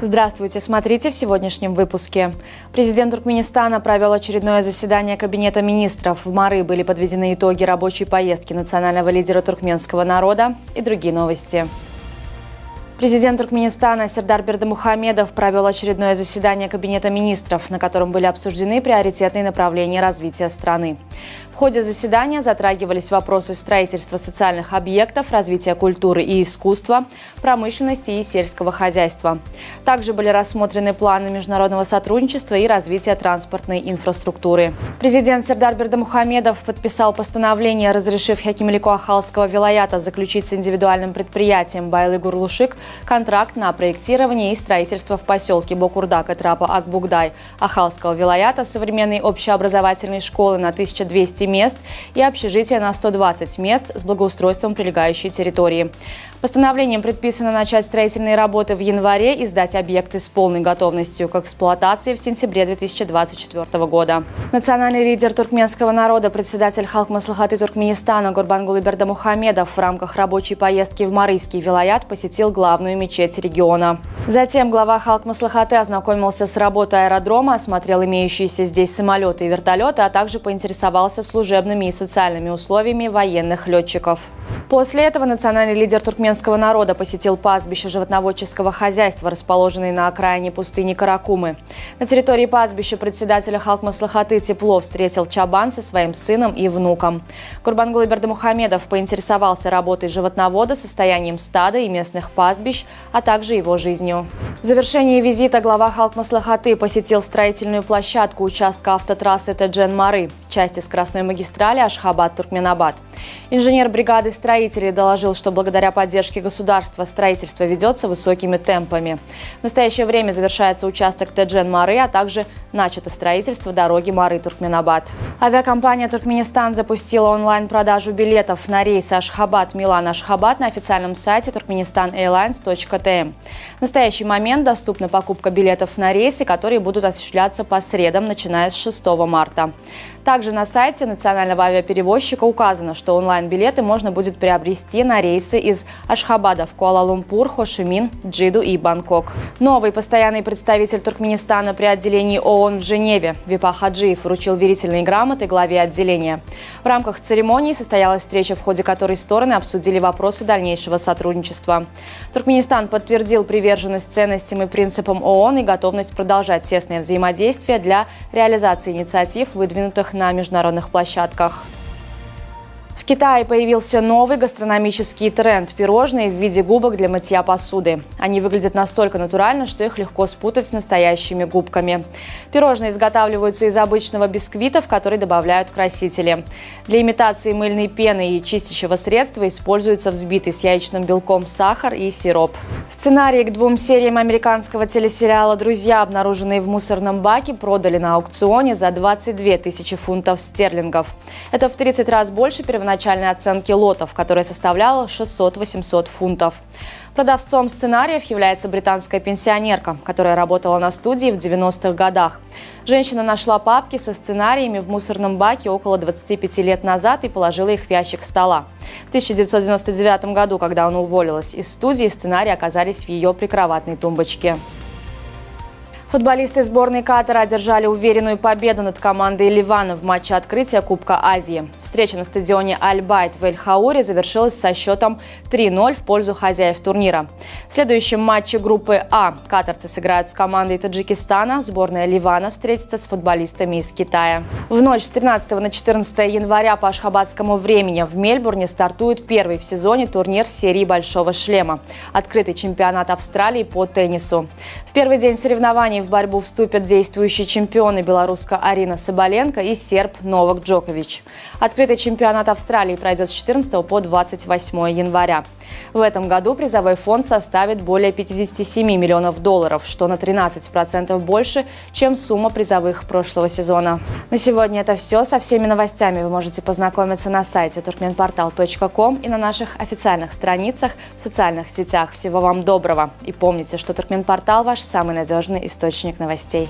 Здравствуйте, смотрите в сегодняшнем выпуске. Президент Туркменистана провел очередное заседание Кабинета министров. В Мары были подведены итоги рабочей поездки национального лидера туркменского народа и другие новости. Президент Туркменистана Сердар Бердымухамедов провел очередное заседание Кабинета министров, на котором были обсуждены приоритетные направления развития страны. В ходе заседания затрагивались вопросы строительства социальных объектов, развития культуры и искусства, промышленности и сельского хозяйства. Также были рассмотрены планы международного сотрудничества и развития транспортной инфраструктуры. Президент Сердар Бердымухамедов подписал постановление, разрешив Хакимлику Ахалского вилаята заключить с индивидуальным предприятием Байлы-Гурлушик контракт на проектирование и строительство в поселке Бокурдак и Трапа Акбугдай Ахалского вилаята современной общеобразовательной школы на 1200 мест и общежития на 120 мест с благоустройством прилегающей территории. Постановлением предписано начать строительные работы в январе и сдать объекты с полной готовностью к эксплуатации в сентябре 2024 года. Национальный лидер туркменского народа, председатель Халк Маслихаты Туркменистана Гурбангулы Бердымухамедов в рамках рабочей поездки в Марийский вилаят посетил главную мечеть региона. Затем глава Халк Маслихаты ознакомился с работой аэродрома, осмотрел имеющиеся здесь самолеты и вертолеты, а также поинтересовался служебными и социальными условиями военных летчиков. После этого национальный лидер туркменского народа посетил пастбище животноводческого хозяйства, расположенное на окраине пустыни Каракумы. На территории пастбища председателя Халк Маслихаты тепло встретил Чабан со своим сыном и внуком. Гурбангулы Бердымухамедов поинтересовался работой животновода, состоянием стада и местных пастбищ, а также его жизнью. В завершении визита глава Халк Маслихаты посетил строительную площадку участка автотрассы Теджен-Мары, части скоростной магистрали Ашхабад-Туркменабад. Инженер бригады строителей доложил, что благодаря поддержке государства строительство ведется высокими темпами. В настоящее время завершается участок Теджен-Мары, а также начато строительство дороги Мары-Туркменабад. Авиакомпания «Туркменистан» запустила онлайн-продажу билетов на рейсы Ашхабад-Милан-Ашхабад на официальном сайте turkmenistaнаirlines.tm. В настоящий момент доступна покупка билетов на рейсы, которые будут осуществляться по средам, начиная с 6 марта. Также на сайте национального авиаперевозчика указано, что онлайн-билеты можно будет приобрести на рейсы из Ашхабада в Куала-Лумпур, Хошимин, Джиду и Бангкок. Новый постоянный представитель Туркменистана при отделении ООН в Женеве Випа Хаджиев вручил верительные грамоты главе отделения. В рамках церемонии состоялась встреча, в ходе которой стороны обсудили вопросы дальнейшего сотрудничества. Туркменистан подтвердил приверженность ценностям и принципам ООН и готовность продолжать тесное взаимодействие для реализации инициатив, выдвинутых на международных площадках. В Китае появился новый гастрономический тренд – пирожные в виде губок для мытья посуды. Они выглядят настолько натурально, что их легко спутать с настоящими губками. Пирожные изготавливаются из обычного бисквита, в который добавляют красители. Для имитации мыльной пены и чистящего средства используется взбитый с яичным белком сахар и сироп. Сценарии к 2 сериям американского телесериала «Друзья», обнаруженные в мусорном баке, продали на аукционе за 22 тысячи фунтов стерлингов. Это в 30 раз больше первоначальной оценки лотов, которая составляла 600-800 фунтов. Продавцом сценариев является британская пенсионерка, которая работала на студии в 90-х годах. Женщина нашла папки со сценариями в мусорном баке около 25 лет назад и положила их в ящик стола. В 1999 году, когда она уволилась из студии, сценарии оказались в ее прикроватной тумбочке. Футболисты сборной Катара одержали уверенную победу над командой Ливана в матче открытия Кубка Азии. Встреча на стадионе Аль-Байт в Эль-Хауре завершилась со счетом 3-0 в пользу хозяев турнира. В следующем матче группы А катарцы сыграют с командой Таджикистана, сборная Ливана встретится с футболистами из Китая. В ночь с 13 на 14 января по ашхабадскому времени в Мельбурне стартует первый в сезоне турнир серии «Большого шлема» – открытый чемпионат Австралии по теннису. В первый день соревнований в борьбу вступят действующие чемпионы белоруска Арина Соболенко и серб Новак Джокович. Открытый чемпионат Австралии пройдет с 14 по 28 января. В этом году призовой фонд составит более 57 миллионов долларов, что на 13% больше, чем сумма призовых прошлого сезона. На сегодня это все. Со всеми новостями вы можете познакомиться на сайте turkmenportal.com и на наших официальных страницах в социальных сетях. Всего вам доброго. И помните, что Туркменпортал – ваш самый надежный источник новостей.